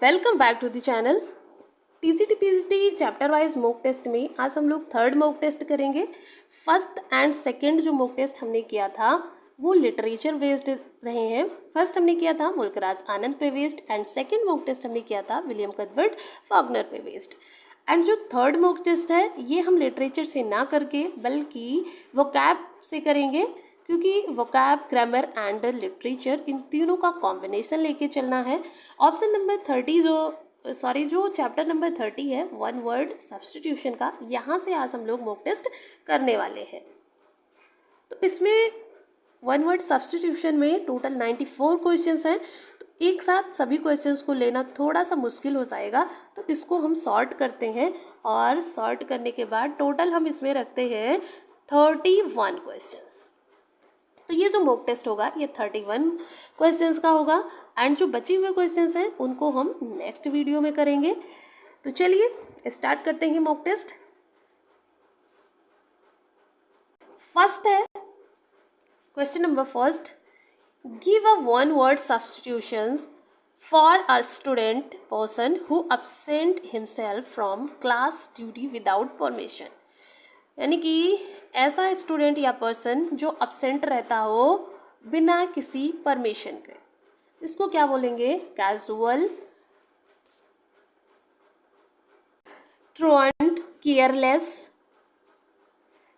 Welcome back to the channel. TGT chapter wise mock test में आज हम लोग थर्ड मॉक टेस्ट करेंगे। फर्स्ट एंड सेकंड जो मॉक टेस्ट हमने किया था वो लिटरेचर बेस्ड रहे हैं। फर्स्ट हमने किया था मुल्कराज आनंद पे based and second mock test हमने किया था विलियम कथबर्ट फॉगनर पे बेस्ड। एंड जो थर्ड मॉक टेस्ट है ये हम लिटरेचर से ना करके बल्कि वोकैब से करेंगे, क्योंकि vocab, grammar and literature in तीनों का कॉम्बिनेशन लेके चलना है। ऑप्शन नंबर 30 जो चैप्टर नंबर 30 है वन वर्ड सब्स्टिट्यूशन का, यहाँ से आज हम लोग मॉक टेस्ट करने वाले हैं। तो इसमें वन वर्ड सब्स्टिट्यूशन में टोटल 94 क्वेश्चंस हैं। तो एक साथ सभी क्वेश्चंस को लेना थोड़ा सा मुश्किल हो जाएगा, तो इसको हम सॉर्ट करते हैं और सॉर्ट करने के बाद टोटल हम इसमें रखते हैं 31 क्वेश्चंस। तो ये जो मॉक टेस्ट होगा ये 31 क्वेश्चंस का होगा एंड जो बचे हुए क्वेश्चंस हैं उनको हम नेक्स्ट वीडियो में करेंगे। तो चलिए स्टार्ट करते हैं मॉक टेस्ट। फर्स्ट है question number first, give a one word substitution for a student person who absent himself from class duty without permission. यानी कि ऐसा स्टूडेंट या पर्सन जो अपसेंट रहता हो बिना किसी परमिशन के, इसको क्या बोलेंगे? Casual, truant, careless,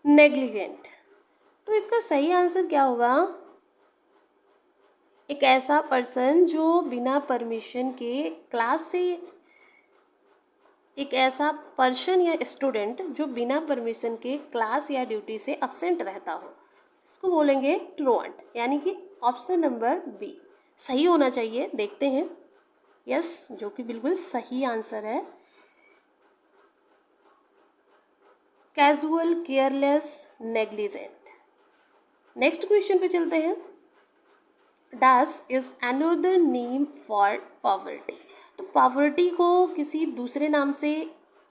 negligent. तो इसका सही आंसर क्या होगा? एक ऐसा पर्सन जो बिना परमिशन के क्लास से, एक ऐसा पर्सन या स्टूडेंट जो बिना परमिशन के क्लास या ड्यूटी से अपसेंट रहता हो, इसको बोलेंगे ट्रुएंट। यानी कि ऑप्शन नंबर बी सही होना चाहिए। देखते हैं, यस, जो कि बिल्कुल सही आंसर है। Casual, careless, negligent. Next question पे चलते हैं। Dash is another name for poverty. तो पॉवर्टी को किसी दूसरे नाम से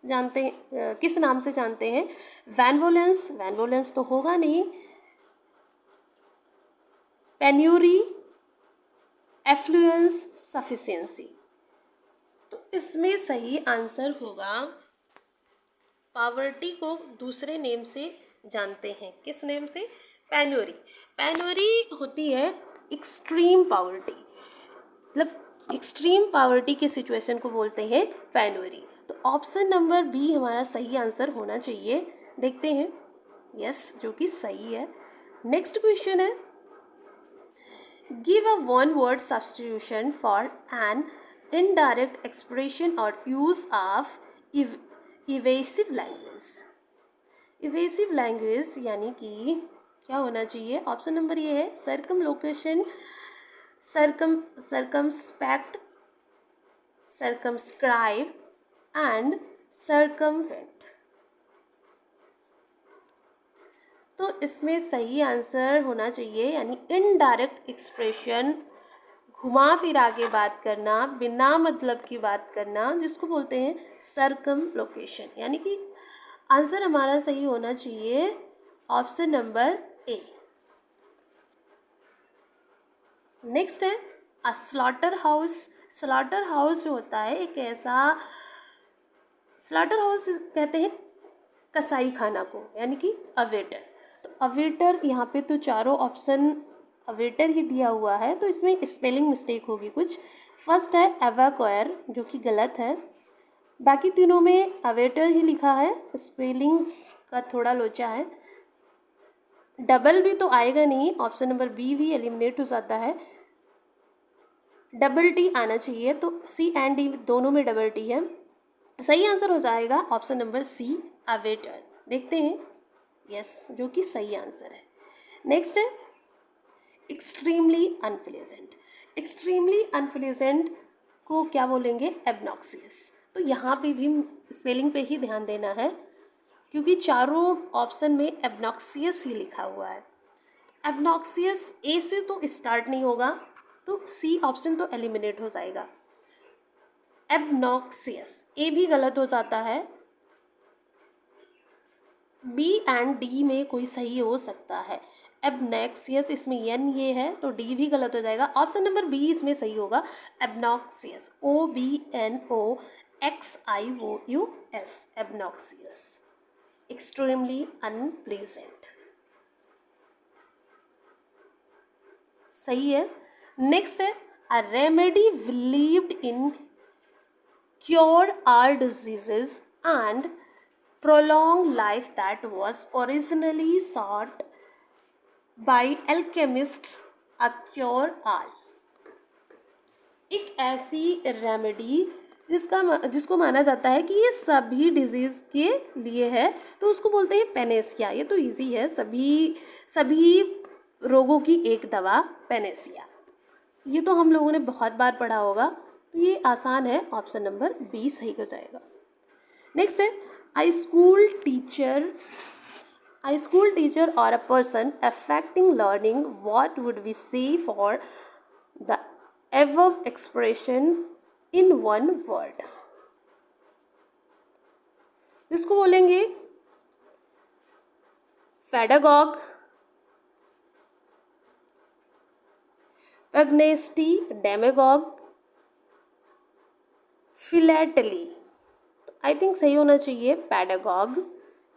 जानते हैं, किस नाम से जानते हैं? वैनवोलेंस, वैनवोलेंस तो होगा नहीं। Penury, affluence, sufficiency. तो इसमें सही आंसर होगा, पॉवर्टी को दूसरे नेम से जानते हैं। किस नेम से? पेन्यूरी। पेन्यूरी होती है एक्सट्रीम पॉवर्टी, मतलब एक्सट्रीम पॉवर्टी के सिचुएशन को बोलते हैं पेन्यूरी। तो ऑप्शन नंबर बी हमारा सही आंसर होना चाहिए। देखते हैं, यस, जो कि सही है। नेक्स्ट क्वेश्चन है, give a one word substitution for an indirect expression और use of evasive language. Evasive language यानी कि क्या होना चाहिए? ऑप्शन नंबर ये है सर्कमलोकेशन, circumspect, circumscribe and circumvent। तो इसमें सही आंसर होना चाहिए, यानी इनडायरेक्ट एक्सप्रेशन, घुमा फिरा के बात करना, बिना मतलब की बात करना, जिसको बोलते हैं सर्कमलोकेशन। यानी कि आंसर हमारा सही होना चाहिए ऑप्शन नंबर ए। नेक्स्ट है अ स्लॉटर हाउस। स्लॉटर हाउस जो होता है एक ऐसा, स्लॉटर हाउस कहते हैं कसाई खाना को, यानी कि अवेटर। तो अवेटर यहाँ पे तो चारों ऑप्शन अवेटर ही दिया हुआ है, तो इसमें स्पेलिंग मिस्टेक होगी कुछ। फर्स्ट है एवाक्वायर, जो कि गलत है। बाकी तीनों में अवेटर ही लिखा है, स्पेलिंग का थोड़ा लोचा है। डबल भी तो आएगा नहीं, ऑप्शन नंबर बी भी एलिमिनेट हो जाता है। डबल टी आना चाहिए, तो सी एंड डी दोनों में डबल टी है। सही आंसर हो जाएगा ऑप्शन नंबर सी, अवेटर। देखते हैं, यस, जो कि सही आंसर है। नेक्स्ट है एक्सट्रीमली अनप्लेजेंट। एक्सट्रीमली अनप्लेजेंट को क्या बोलेंगे? एब्नॉक्सियस। तो यहाँ पे भी स्पेलिंग पे ही ध्यान देना है, क्योंकि चारों ऑप्शन में एब्नॉक्सियस ही लिखा हुआ है। एब्नॉक्सियस ए से तो स्टार्ट नहीं होगा, तो सी ऑप्शन तो एलिमिनेट हो जाएगा। एब्नॉक्सियस ए भी गलत हो जाता है। बी एंड डी में कोई सही हो सकता है। एबनॉक्सियस, इसमें एन ये है तो डी भी गलत हो जाएगा। ऑप्शन नंबर बी इसमें सही होगा, obnoxious, OBNOXIOUS, obnoxious, extremely unpleasant, सही है। नेक्स्ट है, a remedy believed in cure or diseases and prolong life that was originally sought by alchemists a cure all। एक ऐसी रेमेडी जिसको माना जाता है कि ये सभी डिजीज़ के लिए है, तो उसको बोलते हैं पेनेसिया। ये तो इजी है, सभी रोगों की एक दवा पेनेसिया, ये तो हम लोगों ने बहुत बार पढ़ा होगा, तो ये आसान है, ऑप्शन नंबर बी सही हो जाएगा। नेक्स्ट है, A school teacher or a person affecting learning, what would we say for the above expression in one word? इसको बोलेंगे pedagogue, pugnacity, demagogue, philately। I think सही होना चाहिए पैडागॉग,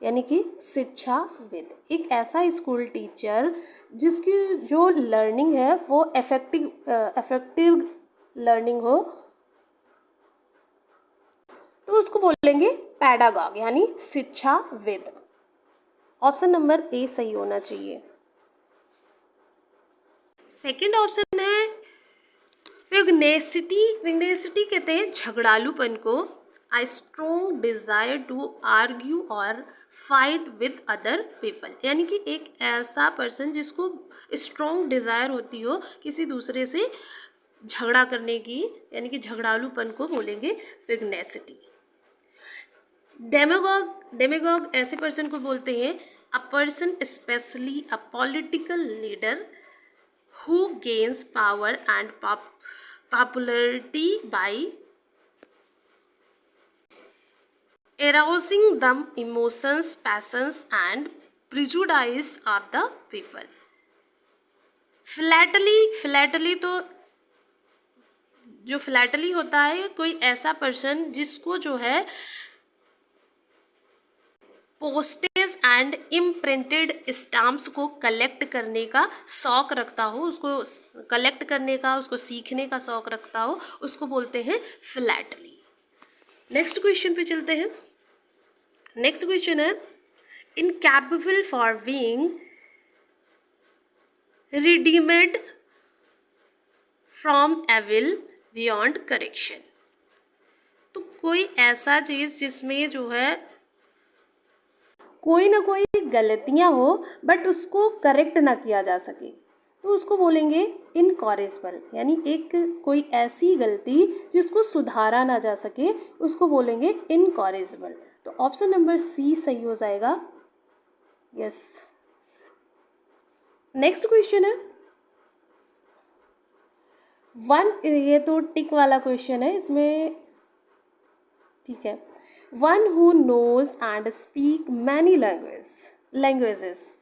यानी कि शिक्षाविद। एक ऐसा स्कूल टीचर जिसकी जो लर्निंग है वो इफेक्टिव लर्निंग हो, तो उसको बोलेंगे पैडागॉग यानी शिक्षाविद। ऑप्शन नंबर ए सही होना चाहिए। सेकंड ऑप्शन है विग्नेसिटी। विग्नेसिटी कहते हैं झगड़ालूपन को, a strong desire to argue or fight with other people, यानी कि एक ऐसा पर्सन जिसको स्ट्रॉन्ग डिज़ायर होती हो किसी दूसरे से झगड़ा करने की, यानी कि झगड़ालूपन को बोलेंगे विग्नेसिटी। डेमेगॉग ऐसे पर्सन को बोलते हैं a person especially a political leader who gains power and popularity by arousing the emotions, passions and prejudice of the people। Philately तो जो फिलैटली होता है कोई ऐसा पर्सन जिसको जो है पोस्टेज एंड इम्प्रिंटेड स्टाम्प्स को कलेक्ट करने का शौक रखता हो, उसको कलेक्ट करने का, उसको सीखने का शौक रखता हो, उसको बोलते हैं फिलैटली। नेक्स्ट क्वेश्चन पे चलते हैं। नेक्स्ट क्वेश्चन है incapable for being redeemed from evil beyond correction. तो कोई ऐसा चीज़ जिसमें जो है कोई ना कोई गलतियां हो बट उसको करेक्ट ना किया जा सके, तो उसको बोलेंगे इनकॉरेजिबल, यानी एक कोई ऐसी गलती जिसको सुधारा ना जा सके उसको बोलेंगे इनकॉरेजिबल। तो ऑप्शन नंबर सी सही हो जाएगा, यस। नेक्स्ट क्वेश्चन है ये तो टिक वाला क्वेश्चन है, इसमें ठीक है। One who knows and speak many languages,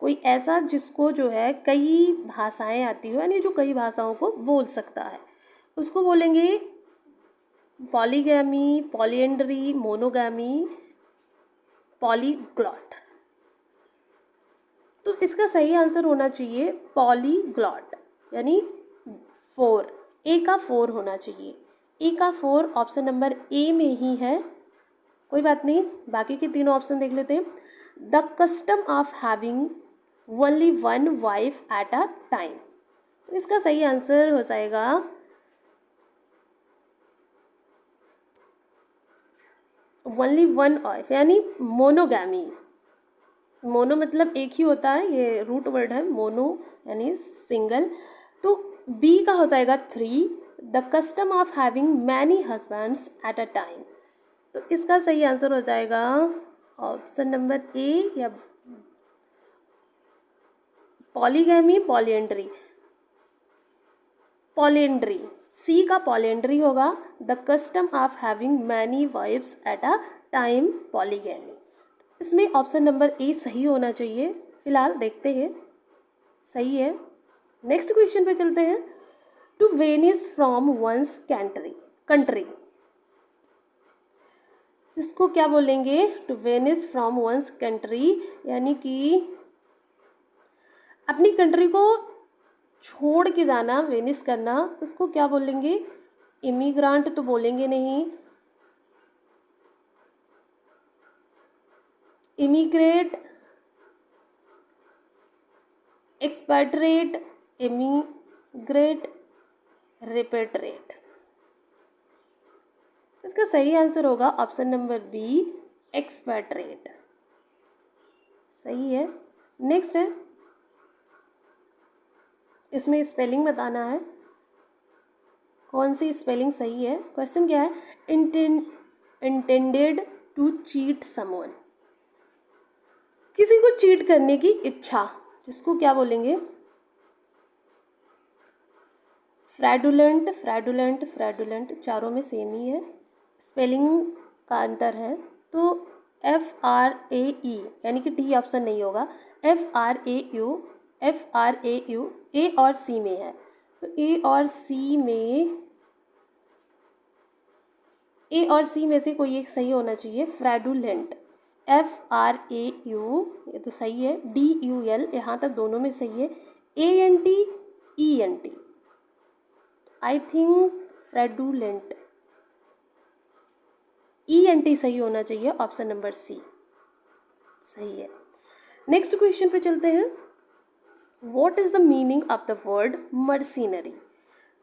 कोई ऐसा जिसको जो है कई भाषाएं आती हो, यानी जो कई भाषाओं को बोल सकता है, उसको बोलेंगे पॉलीगैमी, पॉलीएंड्री, मोनोगैमी, पॉलीग्लॉट। तो इसका सही आंसर होना चाहिए पॉलीग्लॉट, यानी 4, ए का 4 होना चाहिए। ए का 4 ऑप्शन नंबर ए में ही है, कोई बात नहीं, बाकी के तीनों ऑप्शन देख लेते हैं। The custom of having only one wife at a time, तो इसका सही आंसर हो जाएगा ओनली वन वाइफ, यानी मोनोगैमी। मोनो मतलब एक ही होता है, ये रूट वर्ड है, मोनो यानी सिंगल। तो बी का हो जाएगा 3, the custom of having many husbands at a time. तो इसका सही आंसर हो जाएगा ऑप्शन नंबर ए या पॉलीगैमी, पॉलीएंड्री, सी का पॉलीएंड्री होगा। The custom of having many wifes at a time, polygamy. इसमें ऑप्शन नंबर ए सही होना चाहिए। फिलहाल देखते हैं। सही है। नेक्स्ट क्वेश्चन पे चलते हैं। To vanish from one's country, जिसको क्या बोलेंगे? To vanish from one's country, यानी कि अपनी कंट्री को छोड़ के जाना, वेनिस करना, उसको क्या बोलेंगे? इमिग्रांट तो बोलेंगे नहीं, इमिग्रेट, एक्सपेट्रेट, इमिग्रेट, रिपेट्रेट। इसका सही आंसर होगा ऑप्शन नंबर बी, एक्सपेट्रेट। सही है। नेक्स्ट है, इसमें स्पेलिंग बताना है, कौन सी स्पेलिंग सही है। क्वेश्चन क्या है? इंटेंडेड टू चीट समवन, किसी को चीट करने की इच्छा, जिसको क्या बोलेंगे? फ्रैडुलेंट, फ्रैडुलेंट, फ्रैडुलेंट, चारों में सेम ही है, स्पेलिंग का अंतर है। तो FRAE, यानी कि डी ऑप्शन नहीं होगा, FRAU, FRAU, ए और सी में है। तो ए और सी में से कोई एक सही होना चाहिए। फ्रैडुलेंट, FRAU, ये तो सही है। DUL, यहाँ तक दोनों में सही है। ANT, ENT, I think fraudulent, ENT सही होना चाहिए, ऑप्शन नंबर सी सही है। नेक्स्ट क्वेश्चन पे चलते हैं। What is the meaning of the word mercenary?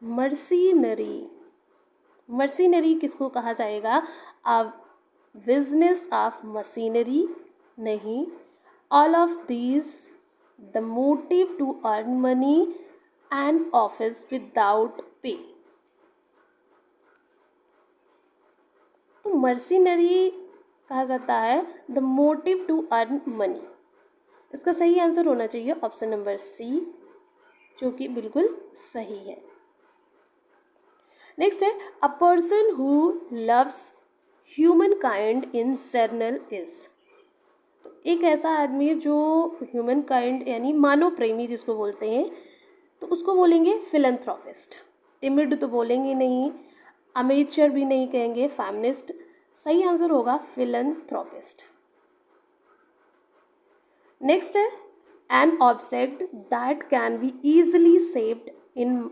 Mercenary, mercenary किसको कहा जाएगा? A business of machinery? नहीं। All of these, the motive to earn money, and office without pay. तो मर्सीनरी कहा जाता है the motive to earn money. इसका सही आंसर होना चाहिए ऑप्शन नंबर सी, जो कि बिल्कुल सही है। नेक्स्ट है, a person who loves human kind in general is. एक ऐसा आदमी है जो ह्यूमन काइंड यानी मानव प्रेमी जिसको बोलते हैं, तो उसको बोलेंगे फिलैंथ्रोपिस्ट। टिमिड तो बोलेंगे नहीं, अमेचर भी नहीं कहेंगे, फेमिनिस्ट। सही आंसर होगा फिलैंथ्रोपिस्ट। नेक्स्ट है, an object that can be easily shaped in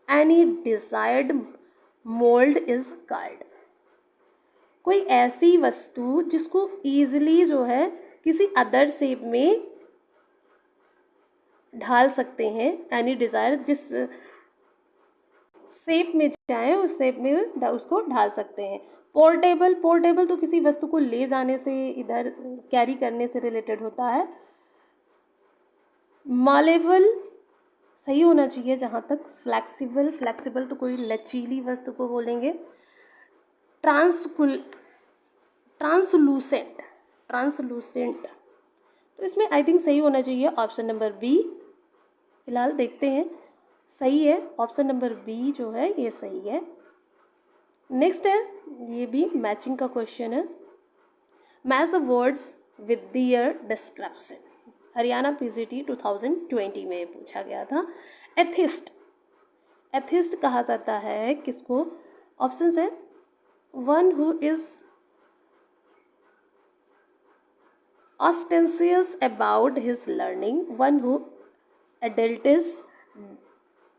any desired mould is called. कोई ऐसी वस्तु जिसको ईजिली जो है किसी अदर शेप में ढाल सकते हैं, एनी डिजायर, जिस शेप में चाहे उस शेप में उसको ढाल सकते हैं। पोर्टेबल, पोर्टेबल तो किसी वस्तु को ले जाने से, इधर कैरी करने से रिलेटेड होता है। मालेबल सही होना चाहिए जहाँ तक। फ्लैक्सिबल, फ्लैक्सिबल तो कोई लचीली वस्तु को बोलेंगे। ट्रांसलूसेंट, ट्रांसलूसेंट, तो इसमें आई थिंक सही होना चाहिए ऑप्शन नंबर बी। फिलहाल देखते हैं, सही है ऑप्शन नंबर बी जो है ये सही है। नेक्स्ट है, ये भी मैचिंग का क्वेश्चन है। Match the words with their description. Haryana PGT 2020 में पूछा गया था। एथिस्ट, एथिस्ट कहा जाता है किसको? ऑप्शंस है, one who is ostentatious about his learning, one who adults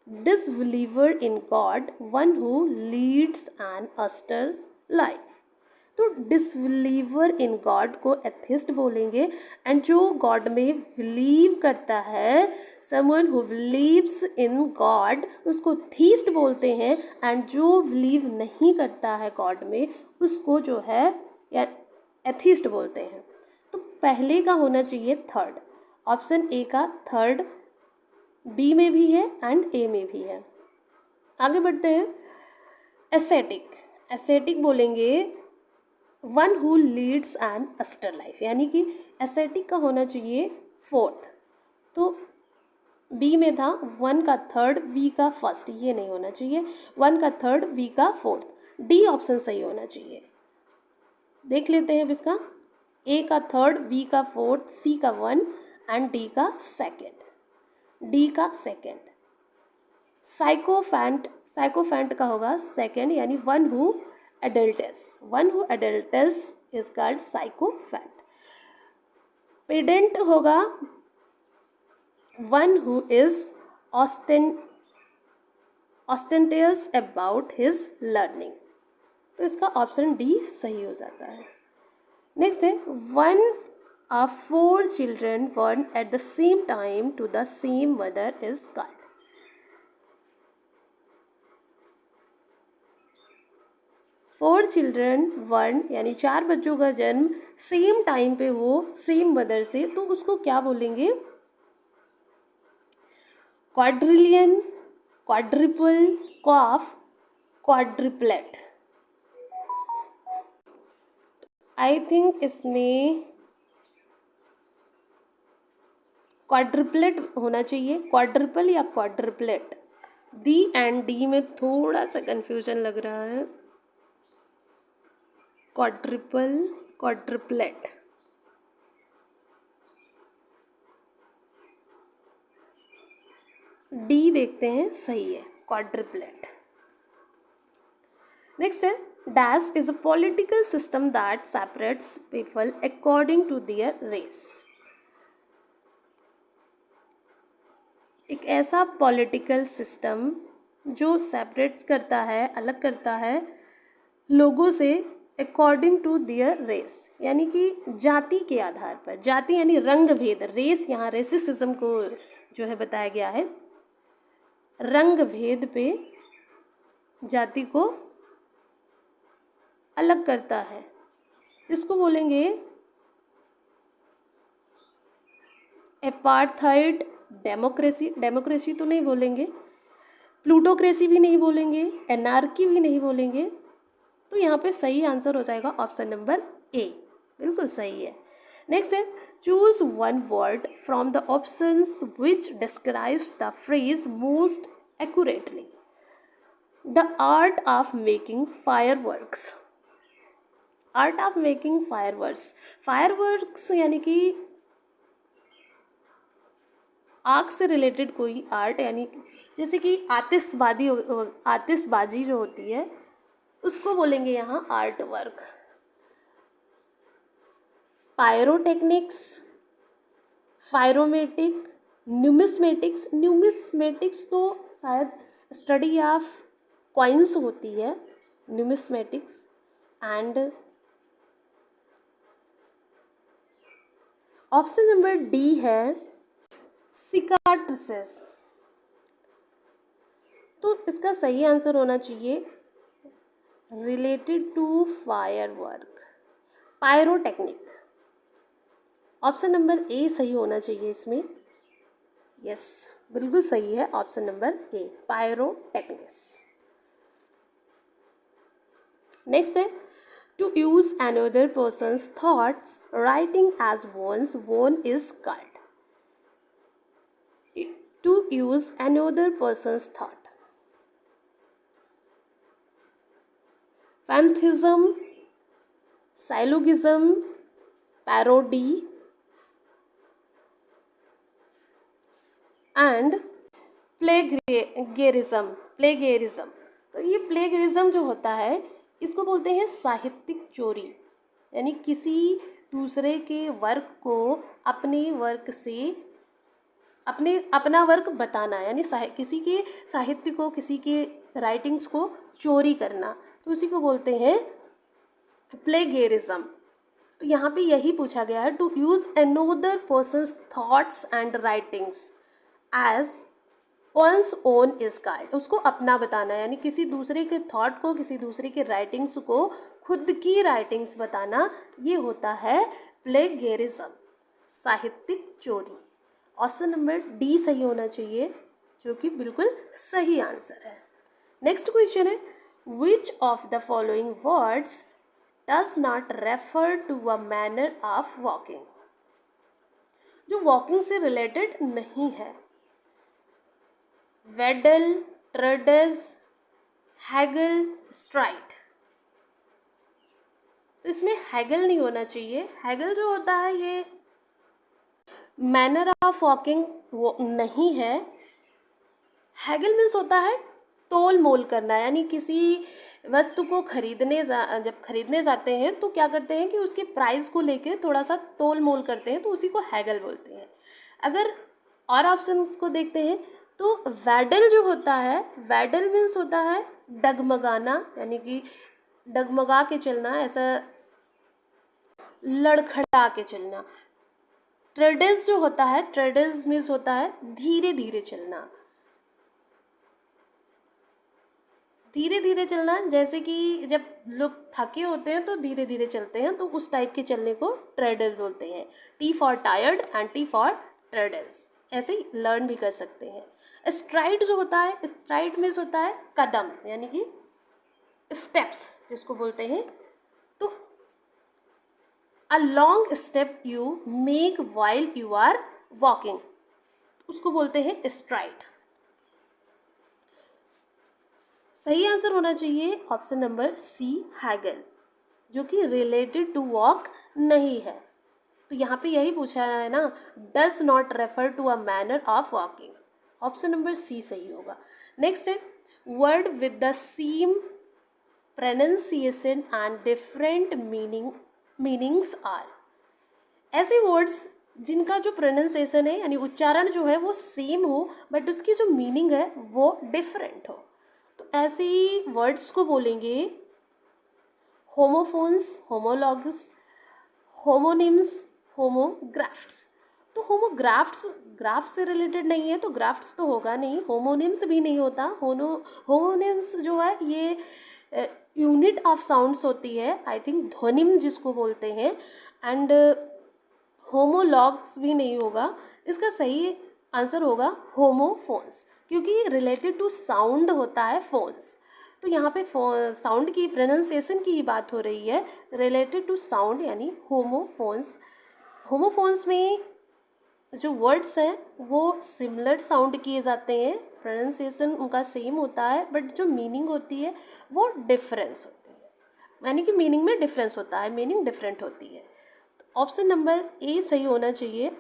disbeliever in God, one who leads an austere life। तो डिसबिलीवर इन गॉड को एथिस्ट बोलेंगे, एंड जो गॉड में बिलीव करता है, someone who believes in God, उसको theist बोलते हैं, एंड जो बिलीव नहीं करता है गॉड में उसको जो है या एथिस्ट बोलते हैं। तो पहले का होना चाहिए थर्ड, ऑप्शन ए का थर्ड, बी में भी है एंड ए में भी है। आगे बढ़ते हैं। एसेटिक, एसेटिक बोलेंगे one who leads an austere life, यानी कि एसेटिक का होना चाहिए फोर्थ। तो बी में था वन का थर्ड, बी का फर्स्ट, ये नहीं होना चाहिए। वन का थर्ड, बी का फोर्थ, डी ऑप्शन सही होना चाहिए। देख लेते हैं अब इसका। ए का थर्ड, बी का फोर्थ, सी का वन एंड डी का सेकेंड। डी का सेकेंड। साइकोफेंट का होगा सेकेंड, यानी one who adulates is called sycophant. Pedant होगा one who is ostentatious about his learning. तो इसका ऑप्शन डी सही हो जाता है। नेक्स्ट है one of 4 children born at the same time to the same mother is called. 4 children born यानी 4 बच्चों का जन्म सेम टाइम पे हो सेम मदर से, तो उसको क्या बोलेंगे? Quadrillion, quadruple, quaff, quadruplet. I think इसमें क्वाड्रिपलेट होना चाहिए, क्वाड्रिपल या क्वाड्रिपलेट। बी एंड डी में थोड़ा सा कंफ्यूजन लग रहा है। क्वाड्रिपल, क्वाड्रिपलेट। डी देखते हैं, सही है, क्वाड्रिपलेट। नेक्स्ट है dash is a political system that separates people according to their race. एक ऐसा पॉलिटिकल सिस्टम जो सेपरेट्स करता है, अलग करता है लोगों से अकॉर्डिंग टू देयर रेस, यानी कि जाति के आधार पर। जाति यानी रंग भेद, रेस यहाँ रेसिज्म को जो है बताया गया है। रंग भेद पे जाति को अलग करता है, इसको बोलेंगे एपार्थाइड डेमोक्रेसी। डेमोक्रेसी तो नहीं बोलेंगे, प्लूटोक्रेसी भी नहीं बोलेंगे, एनार्की भी नहीं बोलेंगे। तो यहाँ पे सही आंसर हो जाएगा ऑप्शन नंबर ए, बिल्कुल सही है। नेक्स्ट है choose one word from the options which describes the phrase most accurately. The art of making fireworks. Art of making fireworks, fireworks यानी कि आग से रिलेटेड कोई आर्ट, यानी जैसे कि आतिशबाजी जो होती है उसको बोलेंगे यहाँ art work. Pyrotechnics, firomatic, numismatics. Numismatics तो शायद स्टडी ऑफ कॉइन्स होती है, numismatics. And option number D है सिकाट्रिसेस। तो इसका सही आंसर होना चाहिए related to fire work, pyrotechnic. Option number A सही होना चाहिए इसमें। यस, बिल्कुल सही है option number A, pyrotechnics. Next है to use another person's thoughts, writing as one's own is called. To use another person's thought. Pantheism, syllogism, parody, and plagiarism. तो ये प्लेगरिज्म जो होता है इसको बोलते हैं साहित्यिक चोरी, यानी किसी दूसरे के वर्क को अपने वर्क से अपना वर्क बताना, यानी किसी के साहित्य को, किसी के राइटिंग्स को चोरी करना, तो उसी को बोलते हैं प्लेगरिज्म। तो यहाँ पे यही पूछा गया है, to use another person's thoughts and writings as one's own is called. उसको अपना बताना, यानी किसी दूसरे के थॉट को, किसी दूसरे के राइटिंग्स को खुद की राइटिंग्स बताना, ये होता है प्लेगरिज्म, साहित्यिक चोरी। ऑप्शन नंबर डी सही होना चाहिए, जो कि बिल्कुल सही आंसर है। नेक्स्ट क्वेश्चन है which of the following words does not refer to a manner of walking. जो वॉकिंग से रिलेटेड नहीं है। Waddle, treads, haggle, stride. तो इसमें हैगल नहीं होना चाहिए। हैगल जो होता है ये मैनर ऑफ वॉकिंग वो नहीं है। हैगल मीन्स होता है तोल मोल करना, यानी किसी वस्तु को जब खरीदने जाते हैं तो क्या करते हैं कि उसके प्राइस को लेकर थोड़ा सा तोल मोल करते हैं, तो उसी को हैगल बोलते हैं। अगर और ऑप्शंस को देखते हैं तो वैडल जो होता है, वैडल मीन्स होता है डगमगाना, यानी कि डगमगा के चलना, ऐसा लड़खड़ा के चलना। ट्रेडिस जो होता है, ट्रेडिस मीन्स होता है धीरे धीरे चलना, धीरे धीरे चलना, जैसे कि जब लोग थके होते हैं तो धीरे धीरे चलते हैं, तो उस टाइप के चलने को ट्रेडिस बोलते हैं। T for tired and T for ट्रेडिस, ऐसे ही लर्न भी कर सकते हैं। स्ट्राइड जो होता है, स्ट्राइड मीन्स होता है कदम, यानी कि स्टेप्स जिसको बोलते हैं। तो a long step you make while you are walking, उसको बोलते हैं स्ट्राइड। सही आंसर होना चाहिए ऑप्शन नंबर सी, हैगल, जो कि रिलेटेड टू वॉक नहीं है। तो यहाँ पे यही पूछा है ना, does not refer to a manner of walking, option number C सही होगा। नेक्स्ट है word with the same pronunciation and different meanings are. ऐसे वर्ड्स जिनका जो प्रोनाउंसिएशन है यानी उच्चारण जो है वो सेम हो, बट उसकी जो मीनिंग है वो डिफरेंट हो, तो ऐसे ही वर्ड्स को बोलेंगे होमोफोन्स, होमोलॉग्स, होमोनिम्स, होमोग्राफ्ट्स। तो होमोग्राफ्ट्स ग्राफ से रिलेटेड नहीं है, तो ग्राफ्ट्स तो होगा नहीं, होमोनिम्स भी नहीं होता। होमोनिम्स जो है ये यूनिट ऑफ साउंड्स होती है, आई थिंक ध्वनिम जिसको बोलते हैं, एंड होमोलॉग्स भी नहीं होगा। इसका सही आंसर होगा होमोफोन्स, क्योंकि रिलेटेड टू साउंड होता है फोन्स। तो यहाँ पे साउंड की प्रोनाउंसिएशन की ही बात हो रही है, रिलेटेड टू साउंड यानी होमोफोन्स। होमोफोन्स में जो वर्ड्स हैं वो सिमिलर साउंड किए जाते हैं, प्रोनाउंसिएशन उनका सेम होता है, बट जो मीनिंग होती है वो डिफरेंस होती है, यानी कि मीनिंग में डिफरेंस होता है, मीनिंग डिफरेंट होती है। ऑप्शन नंबर ए सही होना चाहिए,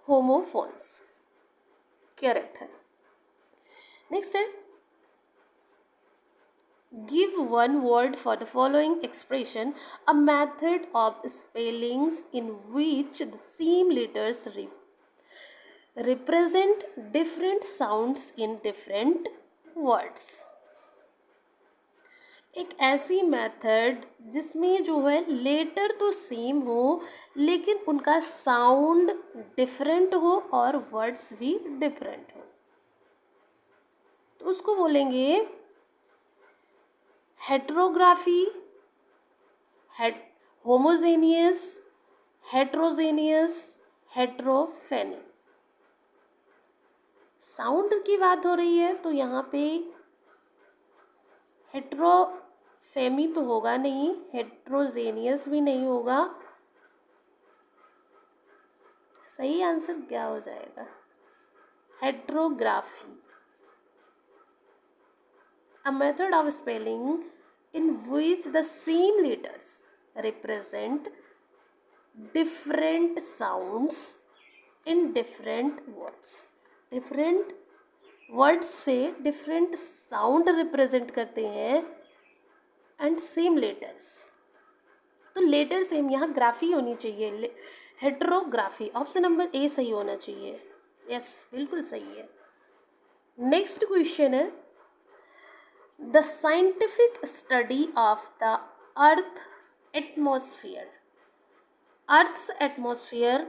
होमोफोन्स करेक्ट है। नेक्स्ट है give one word for the following expression, a method of spellings in which the same letters represent different sounds in different words. एक ऐसी मेथड जिसमें जो है लेटर तो सेम हो लेकिन उनका साउंड डिफरेंट हो और वर्ड्स भी डिफरेंट हो, तो उसको बोलेंगे हेट्रोग्राफी, होमोजेनियस, हेट्रोजेनियस, हेट्रोफेनी। साउंड की बात हो रही है तो यहाँ पे हेट्रोफेमी तो होगा नहीं, हेट्रोजेनियस भी नहीं होगा। सही आंसर क्या हो जाएगा, हेट्रोग्राफी। A method of spelling in which the same letters represent different sounds in different words. Different words से different sound represent करते हैं and same letters. तो लेटर सेम, यहाँ ग्राफी होनी चाहिए, हेट्रोग्राफी। ऑप्शन नंबर ए सही होना चाहिए, यस बिल्कुल सही है। नेक्स्ट क्वेश्चन है the scientific study of the earth atmosphere. Earth's atmosphere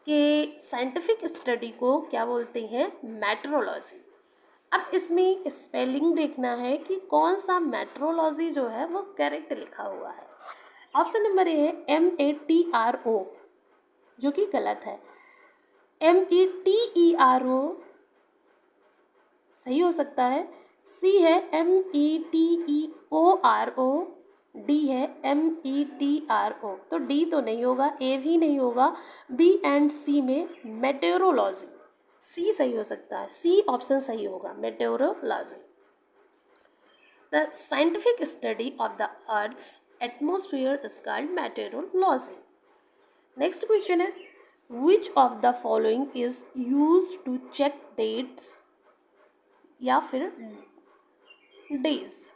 के साइंटिफिक स्टडी को क्या बोलते हैं, मेट्रोलॉजी। अब इसमें स्पेलिंग देखना है कि कौन सा मेट्रोलॉजी जो है वो करेक्ट लिखा हुआ है। ऑप्शन नंबर ए है MATRO, जो कि गलत है। METERO सही हो सकता है, सी है METEORO, डी है METRO, तो डी तो नहीं होगा, ए भी नहीं होगा, बी एंड सी में मेटेरोलॉजी, सी सही हो सकता है, सी ऑप्शन सही होगा, meteorology. The scientific study of the earth's atmosphere is called meteorology. Next question है which of the following is use to check dates या फिर days.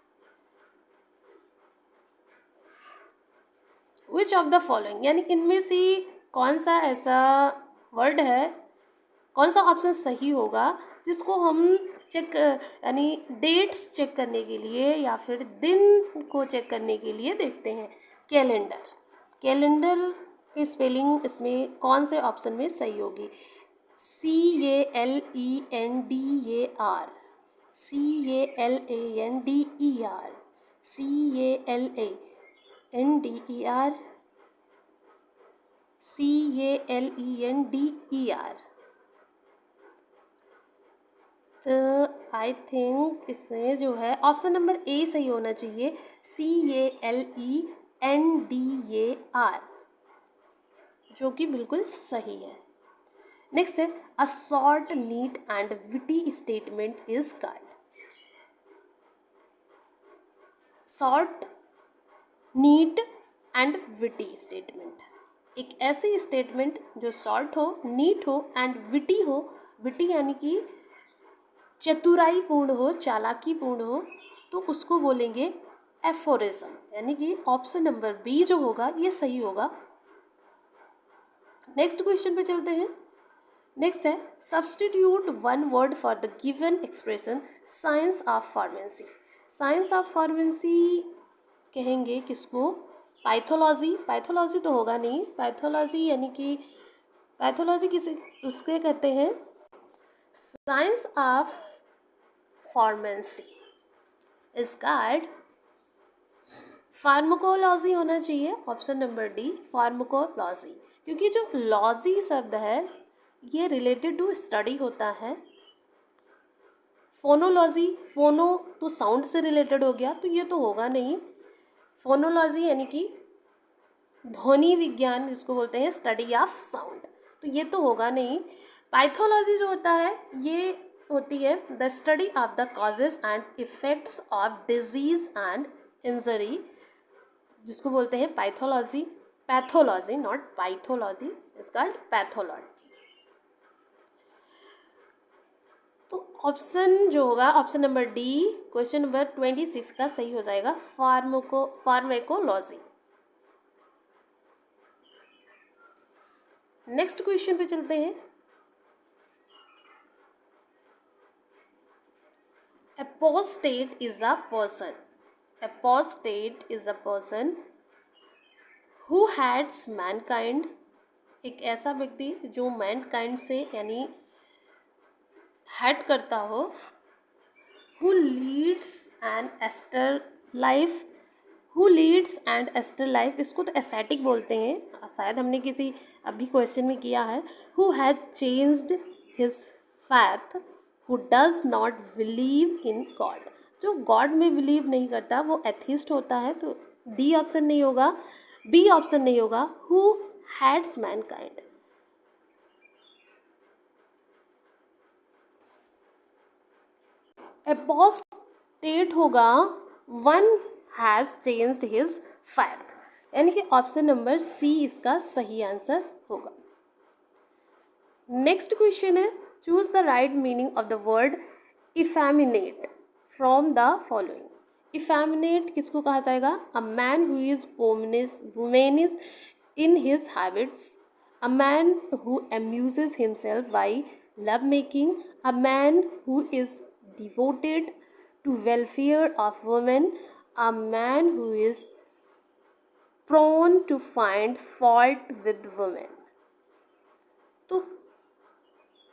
Which of the following यानी इनमें से कौन सा ऐसा वर्ड है, कौन सा ऑप्शन सही होगा जिसको हम चेक यानी डेट्स चेक करने के लिए या फिर दिन को चेक करने के लिए देखते हैं. कैलेंडर. कैलेंडर की स्पेलिंग इसमें कौन से ऑप्शन में सही होगी? CALENDAR, CALANDER, CALANDER, CALENDER. तो आई थिंक इसमें जो है ऑप्शन नंबर ए सही होना चाहिए. CALENDAR, जो कि बिल्कुल सही है. नेक्स्ट है a short neat and witty statement is called. Short neat and witty statement, एक ऐसी स्टेटमेंट जो शॉर्ट हो, नीट हो एंड विटी हो. विटी यानी कि चतुराईपूर्ण हो, चालाकीपूर्ण हो, तो उसको बोलेंगे एफोरिज्म. यानी कि ऑप्शन नंबर बी जो होगा ये सही होगा. नेक्स्ट क्वेश्चन पे चलते हैं. नेक्स्ट है substitute one word for the given expression science of pharmacy. Science of pharmacy कहेंगे किसको? पैथोलॉजी. पैथोलॉजी तो होगा नहीं. पैथोलॉजी यानी कि पैथोलॉजी किसे उसके कहते हैं? Science of pharmacy is called pharmacology होना चाहिए. ऑप्शन नंबर डी फार्माकोलॉजी, क्योंकि जो लॉजी शब्द है ये रिलेटेड टू स्टडी होता है. फोनोलॉजी, फोनो तो साउंड से रिलेटेड हो गया, तो ये तो होगा नहीं. फोनोलॉजी यानी कि ध्वनि विज्ञान जिसको बोलते हैं, स्टडी ऑफ साउंड, तो ये तो होगा नहीं. पैथोलॉजी जो होता है ये होती है the study of the causes and effects of disease and injury, जिसको बोलते हैं pathology. Pathology not pathology, is called pathology. तो ऑप्शन जो होगा option number D question number 26 का सही हो जाएगा, फार्मेकोलॉजी. नेक्स्ट क्वेश्चन पे चलते हैं. Apostate is a person. Apostate is a person who hates mankind. एक ऐसा व्यक्ति जो mankind से यानी हेट करता हो. Who leads an austere life. Who leads an austere life, इसको तो एस्थेटिक बोलते हैं, शायद हमने किसी अभी क्वेश्चन में किया है. Who has changed his faith. Who does not believe in God. जो गॉड में बिलीव नहीं करता वो एथिस्ट होता है, तो डी ऑप्शन नहीं होगा, बी ऑप्शन नहीं होगा. Who hates mankind. Apostate होगा one has changed his faith, यानी कि ऑप्शन नंबर सी इसका सही आंसर होगा. नेक्स्ट क्वेश्चन है choose the right meaning of the word effeminate from the following. Effeminate किसको कहा जाएगा? A man who is womanish in his habits, a man who amuses himself by love making, a man who is devoted to welfare of women, a man who is prone to find fault with women. तो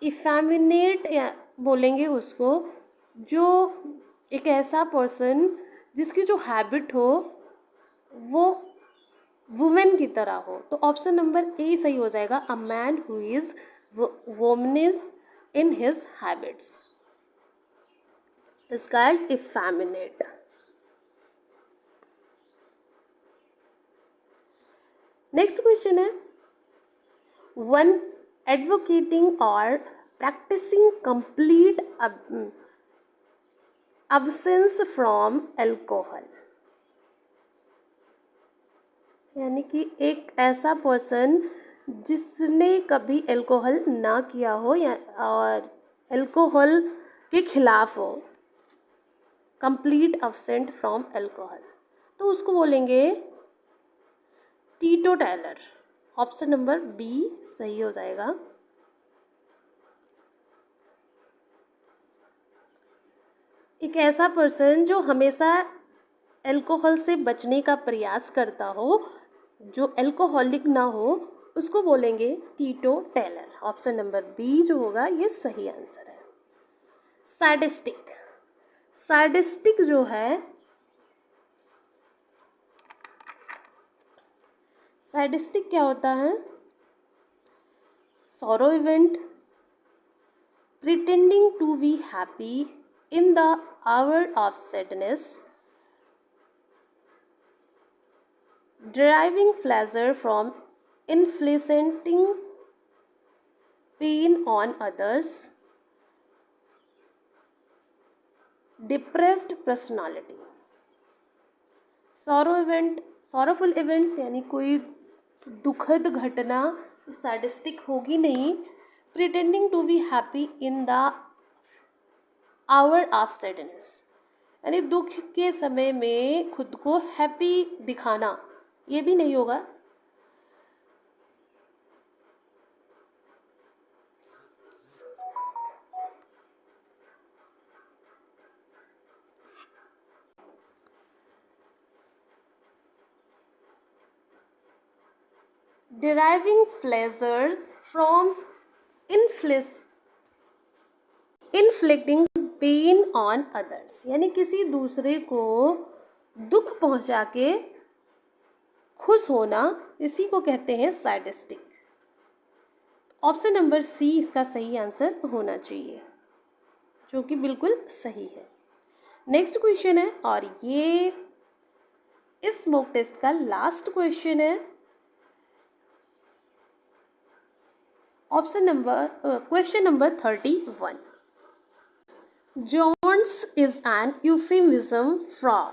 effeminate बोलेंगे उसको जो एक ऐसा person जिसकी जो habit हो वो वुमेन की तरह हो. तो ऑप्शन नंबर ए सही हो जाएगा, a man who is womanish in his habits is called effeminate. Next question है one advocating or practicing complete abstinence from alcohol. यानी कि एक ऐसा पर्सन जिसने कभी अल्कोहल ना किया हो या और अल्कोहल के खिलाफ हो, कंप्लीट अब्सेंट फ्रॉम अल्कोहल, तो उसको बोलेंगे teetotaller. Option number B सही हो जाएगा। एक ऐसा पर्सन जो हमेशा अल्कोहल से बचने का प्रयास करता हो, जो अल्कोहलिक ना हो, उसको बोलेंगे teetotaller. Option number B जो होगा ये सही आंसर है। सैडिस्टिक, सैडिस्टिक जो है, सैडिस्टिक क्या होता है? sorrow event, pretending to be happy in the hour of sadness, deriving pleasure from inflicting pain on others, depressed personality। Sorrowful events यानी कोई दुखद घटना सैडिस्टिक होगी नहीं। Pretending to be happy in the hour of sadness, यानी दुख के समय में खुद को हैप्पी दिखाना, ये भी नहीं होगा। deriving pleasure from inflicting pain on others, यानी किसी दूसरे को दुख पहुंचा के खुश होना, इसी को कहते हैं सैडिस्टिक। ऑप्शन नंबर सी इसका सही आंसर होना चाहिए, जो कि बिल्कुल सही है। नेक्स्ट क्वेश्चन है, और ये इस मॉक टेस्ट का लास्ट क्वेश्चन है। Question number 31। Zounds is an euphemism for,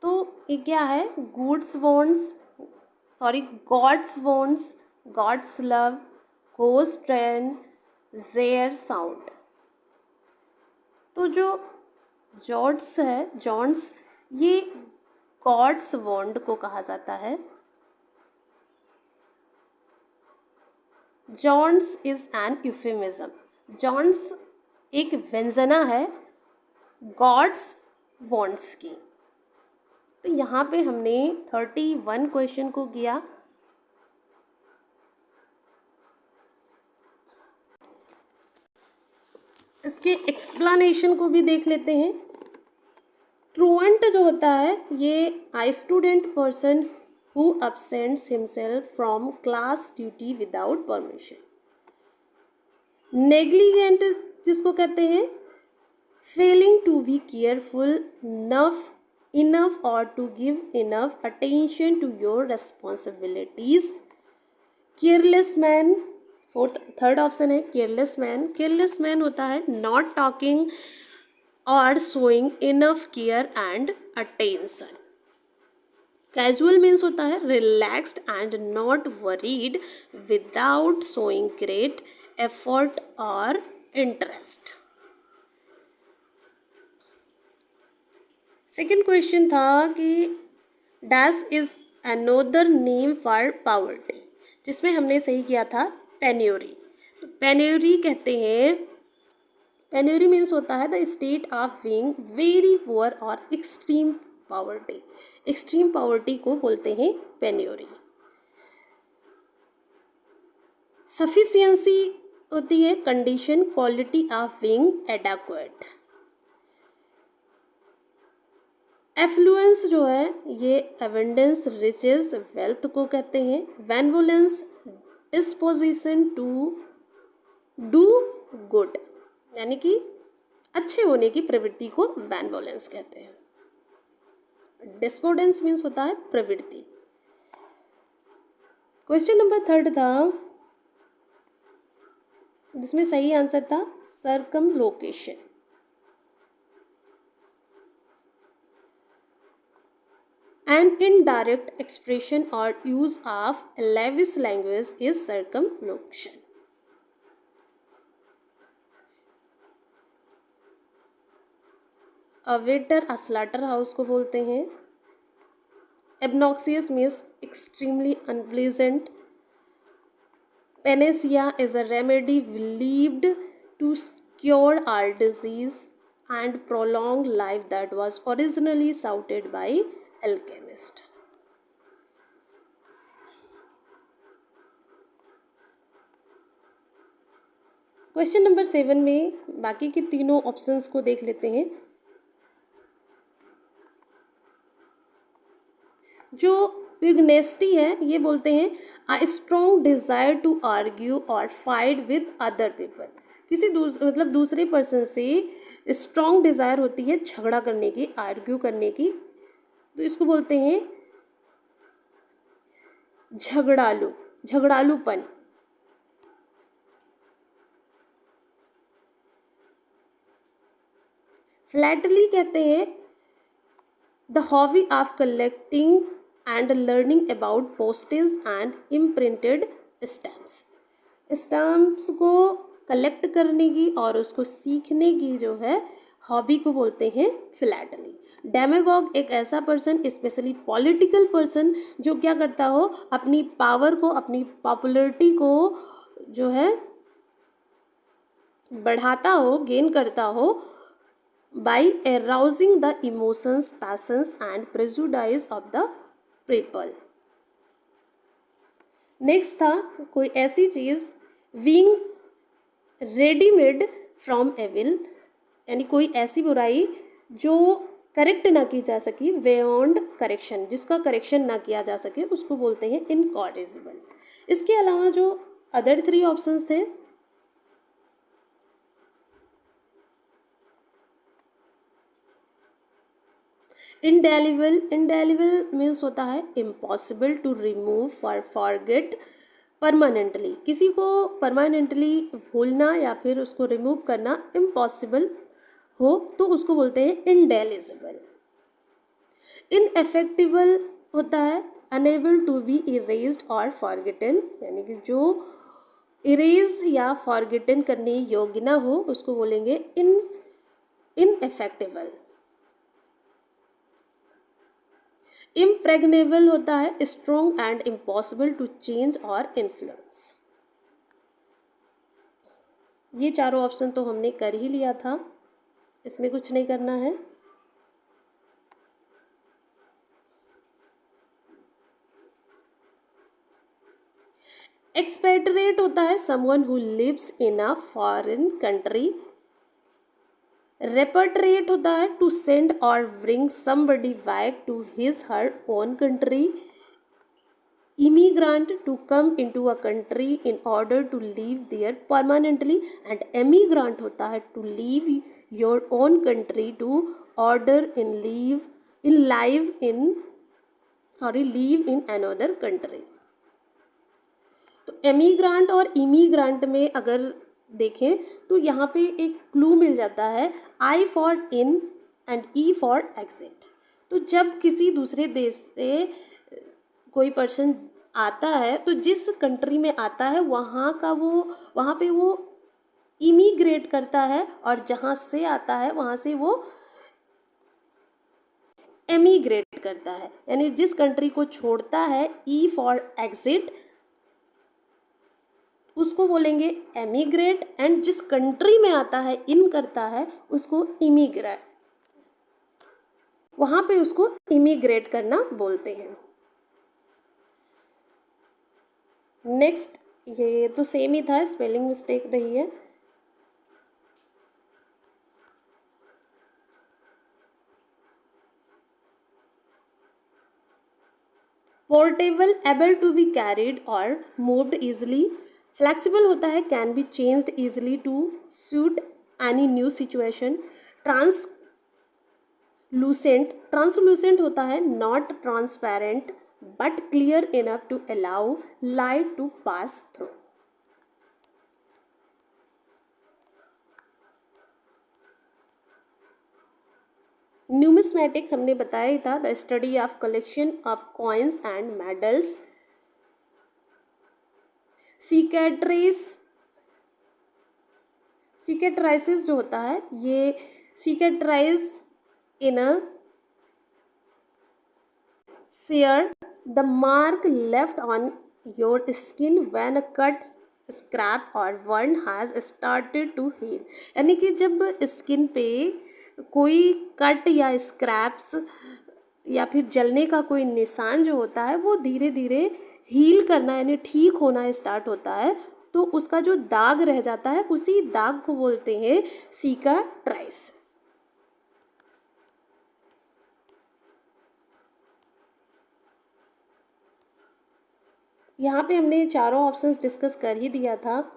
तो ये क्या है? God's wants, God's love, goes trend, their sound. तो जो जॉन्स ये गॉड्स वॉन्ट को कहा जाता है। Zounds is an euphemism, zounds एक व्यंजना है गॉड्स वॉन्ट्स की। तो यहाँ पे हमने 31 क्वेश्चन को किया। इसके एक्सप्लेनेशन को भी देख लेते हैं। ट्रूएंट जो होता है ये I student person who absents himself from class duty without permission। negligent जिसको कहते हैं failing to be careful enough or to give enough attention to your responsibilities। careless man, third option है केयरलेस मैन होता है not talking or showing enough care and attention। Casual means होता है relaxed and not worried without showing great effort और interest. Second question था कि dash is another name for poverty, जिसमें हमने सही किया था पेन्योरी। तो पेन्योरी कहते हैं, पेन्योरी मीन्स होता है the state of being very poor और एक्सट्रीम पॉवर्टी। एक्सट्रीम पॉवर्टी को बोलते हैं पेन्योरी। सफिशियंसी होती है condition quality of being adequate. Affluence जो है ये एबंडेंस, रिचेस, वेल्थ को कहते हैं। बेनवोलेंस डिस्पोजिशन टू डू गुड, यानी कि अच्छे होने की प्रवृत्ति को बेनवोलेंस कहते हैं। डिस्पोडेंस मीन्स होता है प्रवृत्ति। क्वेश्चन नंबर 3 था, जिसमें सही आंसर था सर्कमलोकेशन। An indirect expression or use of lavish language is circumlocution. A waiter, a slaughterhouse को बोलते हैं. Obnoxious means extremely unpleasant. Panacea is a remedy believed to cure all disease and prolong life that was originally sought by alchemists. Question number 7 में बाकी के तीनों options को देख लेते हैं. जो प्यूग्नेस्टी है ये बोलते हैं आ स्ट्रॉन्ग डिज़ायर टू आर्ग्यू और फाइट विद अदर पीपल. किसी दूसरे पर्सन से स्ट्रॉन्ग डिज़ायर होती है झगड़ा करने की, आर्ग्यू करने की, तो इसको बोलते हैं झगड़ालूपन. फ्लैटली कहते हैं the hobby of collecting and learning about postage and imprinted stamps. Stamps को कलेक्ट करने की और उसको सीखने की जो है हॉबी को बोलते हैं फिलैटली. डेमागॉग एक ऐसा पर्सन, स्पेशली पॉलिटिकल पर्सन, जो क्या करता हो, अपनी पावर को, अपनी पॉपुलरिटी को जो है बढ़ाता हो, गेन करता हो by arousing the emotions, passions and prejudice of the people. Next था कोई ऐसी चीज़ being ready-made from evil, यानी कोई ऐसी बुराई जो करेक्ट ना की जा सकी, beyond correction, जिसका करेक्शन ना किया जा सके, उसको बोलते हैं incorrigible. इसके अलावा जो अदर 3 ऑप्शंस थे, इंडेलिबल मीन्स होता है इम्पॉसिबल टू रिमूव और फॉरगेट परमानेंटली. किसी को परमानेंटली भूलना या फिर उसको रिमूव करना इम्पॉसिबल हो तो उसको बोलते हैं इंडेलिजिबल. इनएफेक्टिबल होता है अनेबल टू बी इरेज्ड और फॉरगेटन, यानी कि जो इरेज या फॉरगेटन करने योग्य ना हो उसको बोलेंगे इनएफेक्टिबल. इम्प्रेग्नेबल होता है strong and impossible to change और इन्फ्लुएंस. ये चारों ऑप्शन तो हमने कर ही लिया था, इसमें कुछ नहीं करना है. एक्सपेट्रिएट होता है someone who lives in a foreign country. Repatriate होता है टू सेंड और bring somebody back to his her own country. Immigrant to come into a country in order to live there permanently. And emigrant होता है to leave your own country to order leave in another country. तो emigrant और immigrant में अगर देखें तो यहाँ पे एक क्लू मिल जाता है, I for in and E for exit. तो जब किसी दूसरे देश से कोई पर्सन आता है तो जिस कंट्री में आता है वहाँ पे वो इमिग्रेट करता है, और जहाँ से आता है वहाँ से वो एमिग्रेट करता है. यानी जिस कंट्री को छोड़ता है, ई फॉर एग्जिट, उसको बोलेंगे एमिग्रेट. एंड जिस कंट्री में आता है, इन करता है, उसको इमिग्रेट, वहाँ पे उसको इमिग्रेट करना बोलते हैं. नेक्स्ट, ये तो सेम ही था, स्पेलिंग मिस्टेक रही है. Portable, able to be carried और मूव्ड इजिली. फ्लेक्सिबल होता है can be changed easily to suit any new situation. Translucent होता है not transparent but clear enough to allow light to pass through. Numismatic हमने बताया ही था, the study of collection of coins and medals. Cicatrices जो होता है, ये cicatrise in a scar the mark left on your skin when a cut scrap और वर्न has started to heal. यानी कि जब स्किन पे कोई कट या स्क्रैप्स या फिर जलने का कोई निशान जो होता है वो धीरे धीरे हील करना यानी ठीक होना स्टार्ट होता है, तो उसका जो दाग रह जाता है उसी दाग को बोलते हैं सिकाट्राइसिस। यहाँ पे हमने चारों ऑप्शंस डिस्कस कर ही दिया था।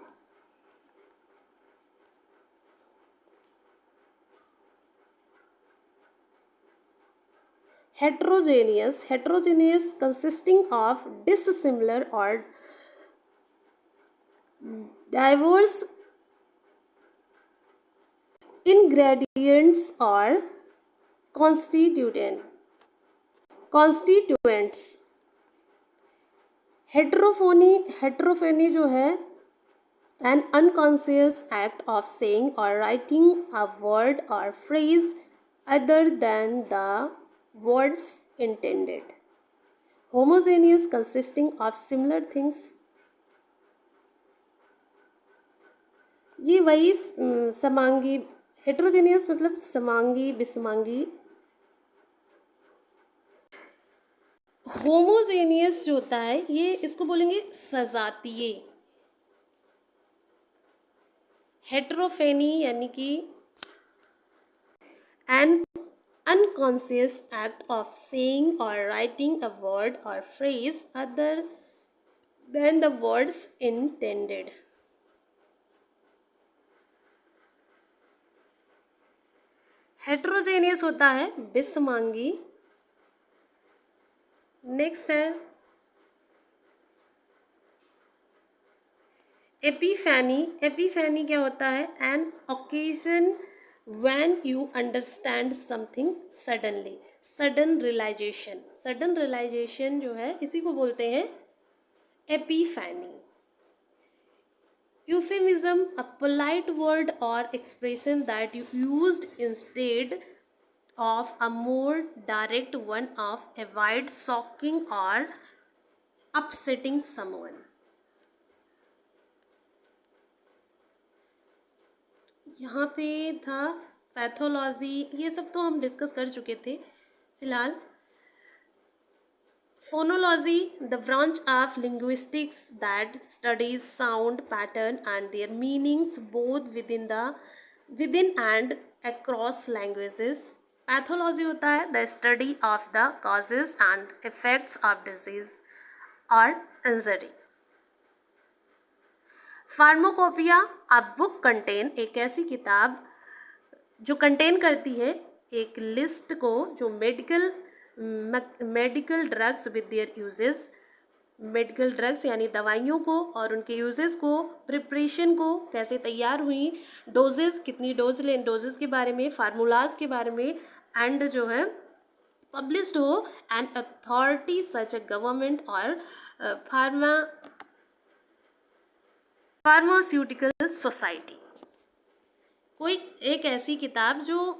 heterogeneous consisting of dissimilar or diverse ingredients or constituents। हेट्रोफोनी जो है an unconscious act of saying or writing a word or phrase other than the words intended। homogeneous consisting of similar things, ये वही समांगी। Heterogeneous मतलब समांगी विसमांगी। Homogeneous जो होता है ये इसको बोलेंगे सजातीय। हेट्रोफेनी यानी कि N unconscious act of saying or writing a word or phrase other than the words intended। Heterogeneous होता है विसमांगी। नेक्स्ट है एपिफैनी। एपिफैनी क्या होता है? An occasion when you understand something suddenly, sudden realization। sudden realization जो है इसी को बोलते हैं एपिफैनी। euphemism, a polite word or expression that you used instead of a more direct one of avoid shocking or upsetting someone। यहाँ पे था pathology, ये सब तो हम डिस्कस कर चुके थे फिलहाल। Phonology, the branch of linguistics that studies sound pattern and their meanings both within and across languages. Pathology होता है the study of the causes and effects of disease और injury. Pharmacopoeia, a book contain, एक ऐसी किताब जो contain करती है एक लिस्ट को जो medical drugs with their uses, medical drugs यानी दवाइयों को और उनके यूजेस को, प्रिपरेशन को कैसे तैयार हुई, डोजेस कितनी डोज लें, डोजेस के बारे में, फार्मूलाज के बारे में, एंड जो है पब्लिश्ड हो an authority such A government और फार्मास्यूटिकल सोसाइटी। कोई एक ऐसी किताब जो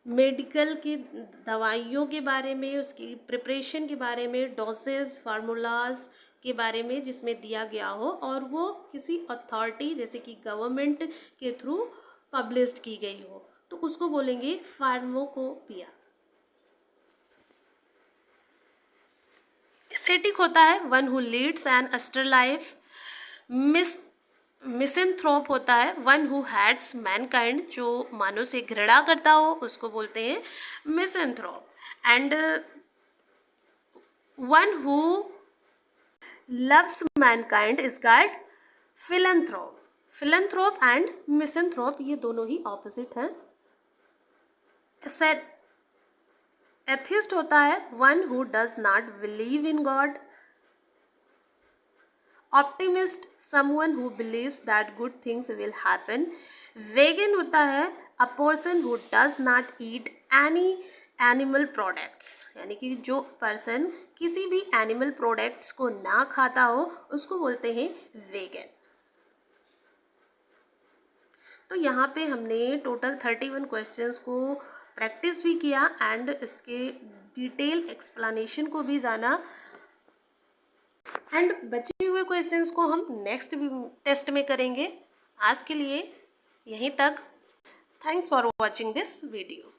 मेडिकल की दवाइयों के बारे में, उसकी प्रिपरेशन के बारे में, डोसेज फार्मूलाज के बारे में जिसमें दिया गया हो और वो किसी अथॉरिटी जैसे कि गवर्नमेंट के थ्रू पब्लिश्ड की गई हो, तो उसको बोलेंगे फार्माकोपिया। एस्थेटिक होता है one who leads an austere life. Misanthrope होता है वन हु हैट्स मैनकाइंड, जो मानव से घृणा करता हो उसको बोलते हैं misanthrope. And one who loves mankind is called philanthrope. Philanthrope and misanthrope ये दोनों ही ऑपोजिट हैं। एथिस्ट होता है one who does not believe in God. Optimist, someone who believes that good things will happen। Vegan होता है a person who does not eat any animal products, यानी कि जो पर्सन किसी भी एनिमल प्रोडक्ट्स को ना खाता हो उसको बोलते हैं वेगन। तो यहाँ पे हमने टोटल 31 क्वेश्चंस को प्रैक्टिस भी किया एंड इसके डिटेल एक्सप्लेनेशन को भी जाना, एंड बचे हुए क्वेश्चंस को हम नेक्स्ट टेस्ट में करेंगे। आज के लिए यहीं तक। Thanks for watching this video.